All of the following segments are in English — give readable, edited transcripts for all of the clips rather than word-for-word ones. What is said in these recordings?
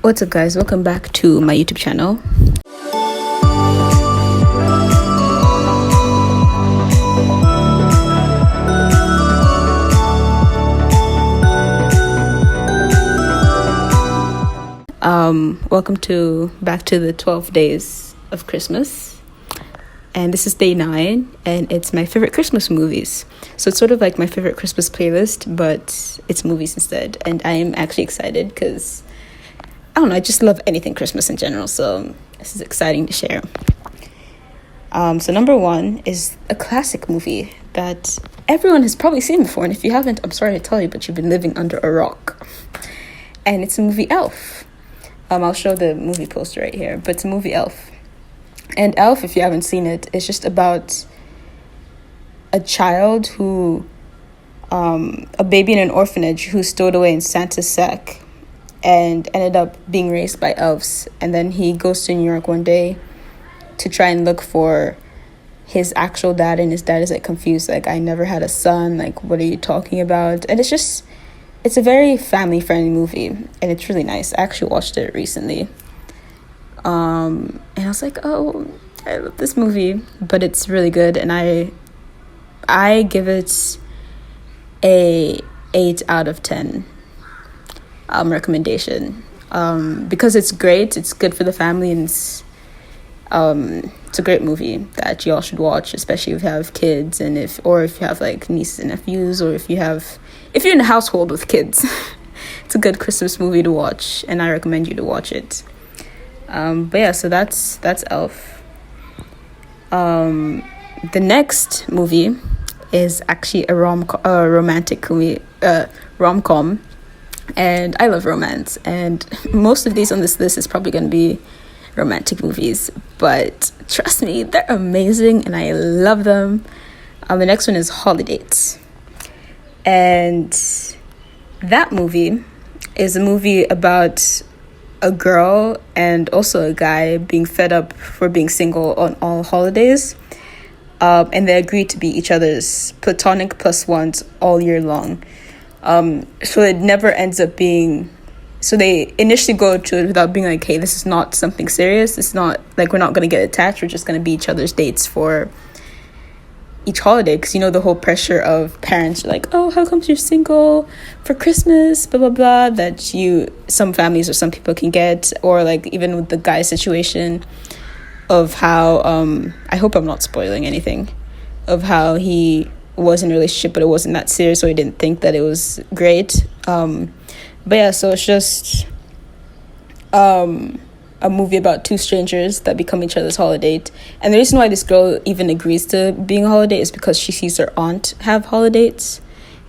What's up, guys? Welcome back to my YouTube channel. Welcome back to the 12 days of Christmas, and this is day 9, and it's my favorite Christmas movies. So it's sort of like my favorite Christmas playlist, but it's movies instead, and I am actually excited because I don't know, I just love anything Christmas in general, so this is exciting to share. So number 1 is a classic movie that everyone has probably seen before, and if you haven't, I'm sorry to tell you, but you've been living under a rock. And it's the movie Elf. I'll show the movie poster right here, but it's a movie Elf. And Elf, if you haven't seen it, is just about a child who, a baby in an orphanage who stowed away in Santa's sack and ended up being raised by elves. And then he goes to New York one day to try and look for his actual dad, and his dad is like confused, like, I never had a son, like, what are you talking about? And it's a very family friendly movie, and it's really nice. I actually watched it recently, and I was like, oh, I love this movie, but it's really good, and I give it a 8 out of 10 recommendation, because it's great, it's good for the family, and it's a great movie that y'all should watch, especially if you have kids, and if you have like nieces and nephews, or if you're in a household with kids. It's a good Christmas movie to watch, and I recommend you to watch it. But yeah, so that's Elf. The next movie is actually a romantic movie, rom-com, and I love romance, and most of these on this list is probably going to be romantic movies, but trust me, they're amazing and I love them. The next one is Holidays, and that movie is a movie about a girl and also a guy being fed up for being single on all holidays, and they agree to be each other's platonic plus ones all year long. So it never ends up being, so they initially go to it without being like, hey, this is not something serious. It's not like we're not going to get attached. We're just going to be each other's dates for each holiday. Because, you know, the whole pressure of parents are like, oh, how come you're single for Christmas, blah, blah, blah, that some families or some people can get. Or like even with the guy situation of how, I hope I'm not spoiling anything, of how he was in a relationship, but it wasn't that serious, so he didn't think that it was great. But yeah, so it's just a movie about two strangers that become each other's holiday. And the reason why this girl even agrees to being a holiday is because she sees her aunt have holidays.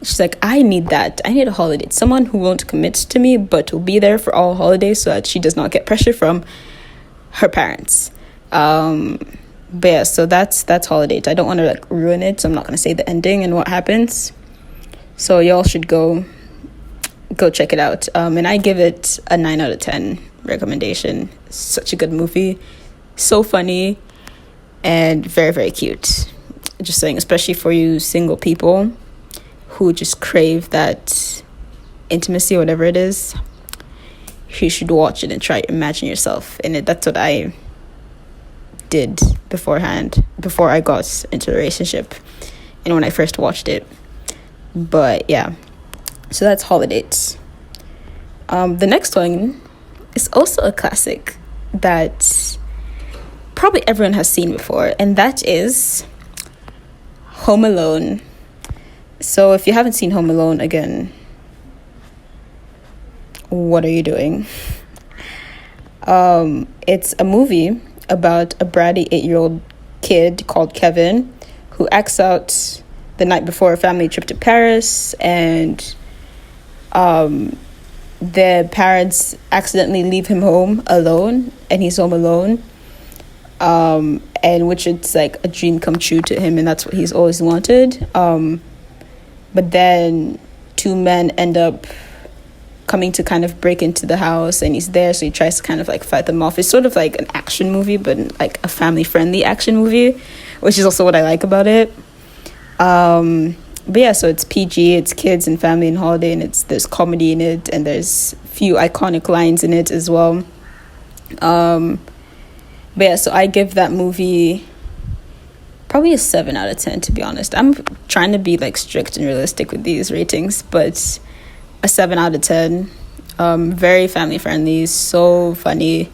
She's like, I need that. I need a holiday. Someone who won't commit to me, but will be there for all holidays so that she does not get pressure from her parents. But yeah, so that's Holiday. I don't want to like ruin it, so I'm not going to say the ending and what happens. So y'all should go check it out. And I give it a 9 out of 10 recommendation. Such a good movie, so funny, and very, very cute. Just saying, especially for you single people who just crave that intimacy or whatever it is, you should watch it and try to imagine yourself in it. That's what I did beforehand, before I got into a relationship and when I first watched it. But yeah, so that's Holidays. The next one is also a classic that probably everyone has seen before, and that is Home Alone. So if you haven't seen Home Alone, again, what are you doing? It's a movie about a bratty 8-year-old kid called Kevin who acts out the night before a family trip to Paris, and the parents accidentally leave him home alone, and he's home alone, and which it's like a dream come true to him, and that's what he's always wanted. But then 2 men end up coming to kind of break into the house, and he's there, so he tries to kind of like fight them off. It's sort of like an action movie, but like a family friendly action movie, which is also what I like about it. but yeah, so it's PG, it's kids and family and holiday, and there's comedy in it, and there's few iconic lines in it as well. But yeah, so I give that movie probably a 7 out of 10, to be honest. I'm trying to be like strict and realistic with these ratings, but a 7 out of 10. Very family friendly, so funny.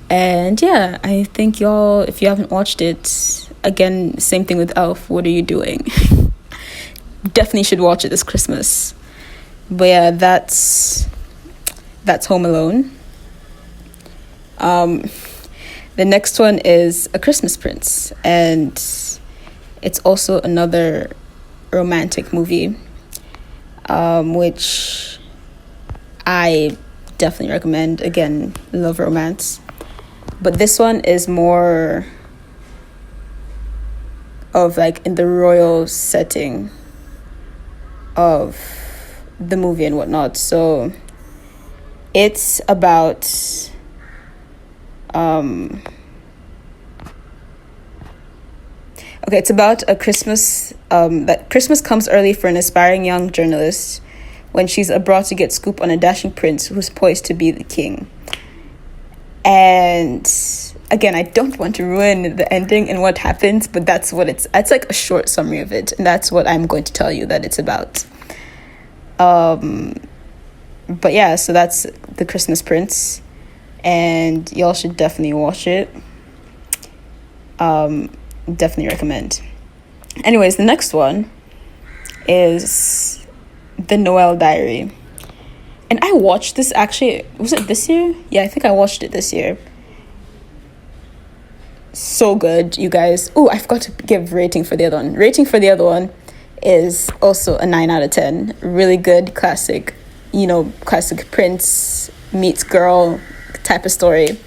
And yeah, I think y'all, if you haven't watched it, again, same thing with Elf, what are you doing? Definitely should watch it this Christmas. But yeah, that's Home Alone. The next one is A Christmas Prince, and it's also another romantic movie, which I definitely recommend. Again, love romance. But this one is more of like in the royal setting of the movie and whatnot. So it's about it's about a Christmas that Christmas comes early for an aspiring young journalist when she's abroad to get scoop on a dashing prince who's poised to be the king. And again, I don't want to ruin the ending and what happens, but that's what it's like a short summary of it, and that's what I'm going to tell you that it's about. But yeah, so that's The Christmas Prince, and y'all should definitely watch it. Definitely recommend. Anyways, the next one is The Noel Diary. And I watched this actually, was it this year? Yeah, I think I watched it this year. So good, you guys. Oh, I forgot to give rating for the other one. Rating for the other one is also a 9 out of 10. Really good, classic, classic prince meets girl type of story.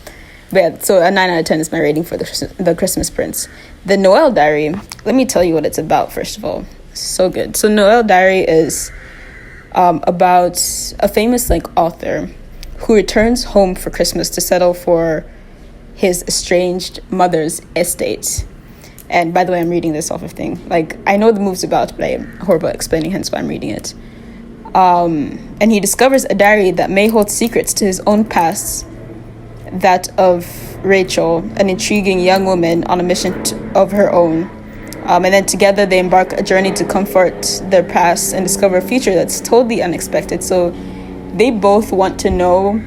But yeah, so a 9 out of 10 is my rating for the Christmas Prince. The Noel Diary, let me tell you what it's about, first of all. So good. So Noel Diary is about a famous author who returns home for Christmas to settle for his estranged mother's estate. And by the way, I'm reading this off of thing. I know the move's about, but I'm horrible at explaining, hence why I'm reading it. And he discovers a diary that may hold secrets to his own past, that of Rachel, an intriguing young woman on a mission of her own. And then together they embark a journey to comfort their past and discover a future that's totally unexpected. So they both want to know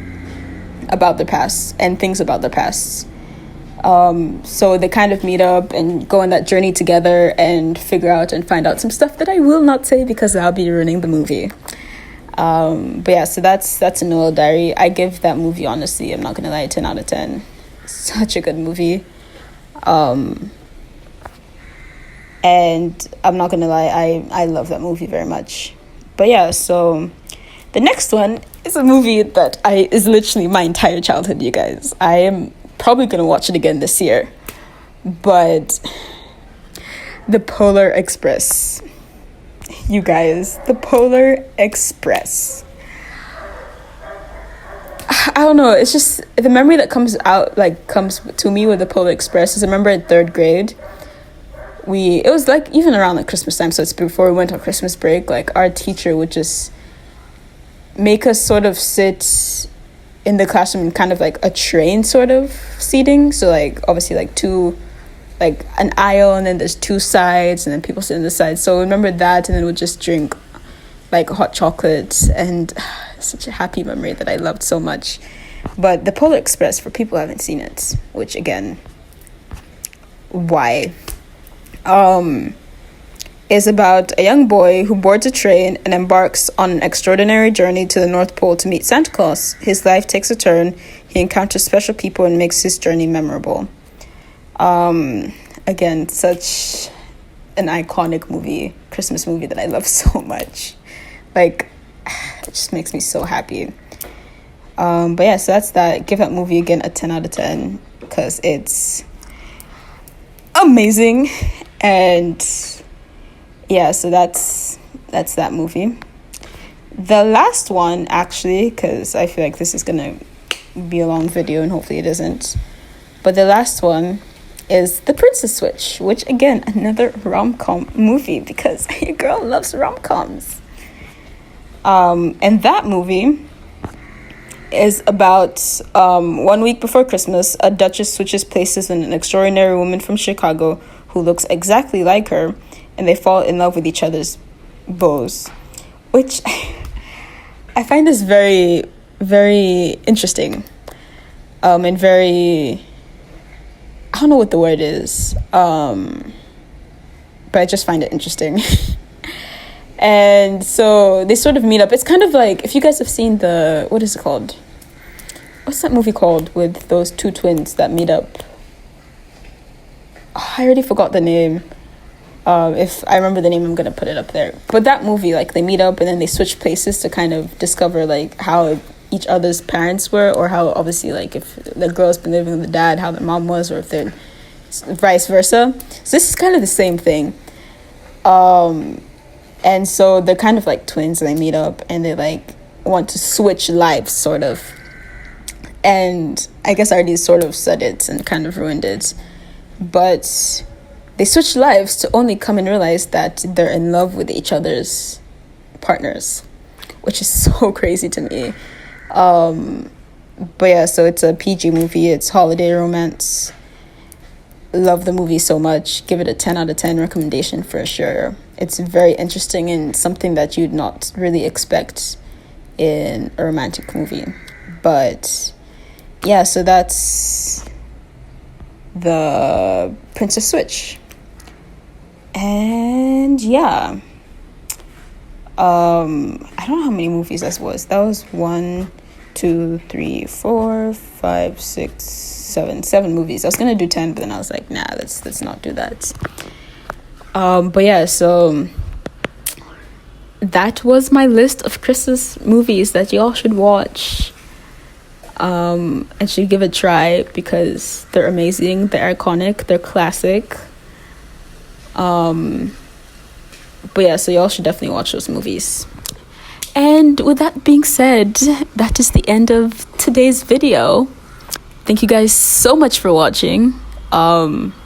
about their past and things about their past. So they kind of meet up and go on that journey together and figure out and find out some stuff that I will not say because I'll be ruining the movie. But yeah, so that's a Noel Diary. I give that movie, honestly, I'm not gonna lie, a 10 out of 10. Such a good movie. And I'm not gonna lie, I love that movie very much. But yeah, so the next one is a movie that is literally my entire childhood, you guys. I am probably gonna watch it again this year. But The Polar Express. You guys, The Polar Express. I don't know, it's just the memory that comes to me with The Polar Express is I remember in 3rd grade, it was even around Christmas time, so it's before we went on Christmas break, our teacher would just make us sort of sit in the classroom in kind of a train sort of seating. So obviously two, an aisle, and then there's 2 sides, and then people sit on the sides. So I remember that, and then we'd just drink hot chocolate, and such a happy memory that I loved so much. But The Polar Express, for people who haven't seen it, which again, why? Is about a young boy who boards a train and embarks on an extraordinary journey to the North Pole to meet Santa Claus. His life takes a turn. He encounters special people and makes his journey memorable. Again, such an iconic movie, Christmas movie that I love so much. It just makes me so happy. But yeah, so that's that. Give that movie again a 10 out of 10 because it's amazing. And yeah, so that's that movie. The last one, actually, because I feel like this is gonna be a long video and hopefully it isn't, but the last one is The Princess Switch, which again, another rom-com movie because your girl loves rom-coms. And that movie is about 1 week before Christmas, a duchess switches places with an extraordinary woman from Chicago who looks exactly like her, and they fall in love with each other's beaux, which I find this very, very interesting, and very, I don't know what the word is, but I just find it interesting. And so they sort of meet up. It's kind of like, if you guys have seen what is it called? What's that movie called with those two twins that meet up? Oh, I already forgot the name. If I remember the name, I'm going to put it up there. But that movie, like, they meet up and then they switch places to kind of discover, like, how each other's parents were, or how, obviously, like, if the girl's been living with the dad, how the mom was, or if they're vice versa. So this is kind of the same thing. And so they're kind of like twins, and they meet up and they like want to switch lives, sort of. And I guess I already sort of said it and kind of ruined it. But they switch lives to only come and realize that they're in love with each other's partners, which is so crazy to me. But yeah, so it's a PG movie. It's holiday romance. Love the movie so much. Give it a 10 out of 10 recommendation for sure. It's very interesting and something that you'd not really expect in a romantic movie. But yeah, so that's The Princess Switch. And yeah, I don't know how many movies that was. That was 1, 2, 3, 4, 5, 6, 7 movies. I was gonna do 10, but then I was like, nah, let's not do that. But yeah, so that was my list of Christmas movies that y'all should watch, and should give a try because they're amazing, they're iconic, they're classic. But yeah, so y'all should definitely watch those movies. And with that being said, that is the end of today's video. Thank you guys so much for watching.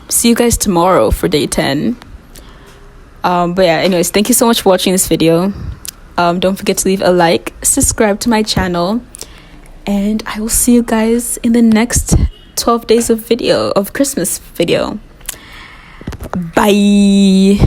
See you guys tomorrow for day 10. But yeah, anyways, thank you so much for watching this video. Don't forget to leave a like, subscribe to my channel, and I will see you guys in the next 12 days of Christmas video. Bye.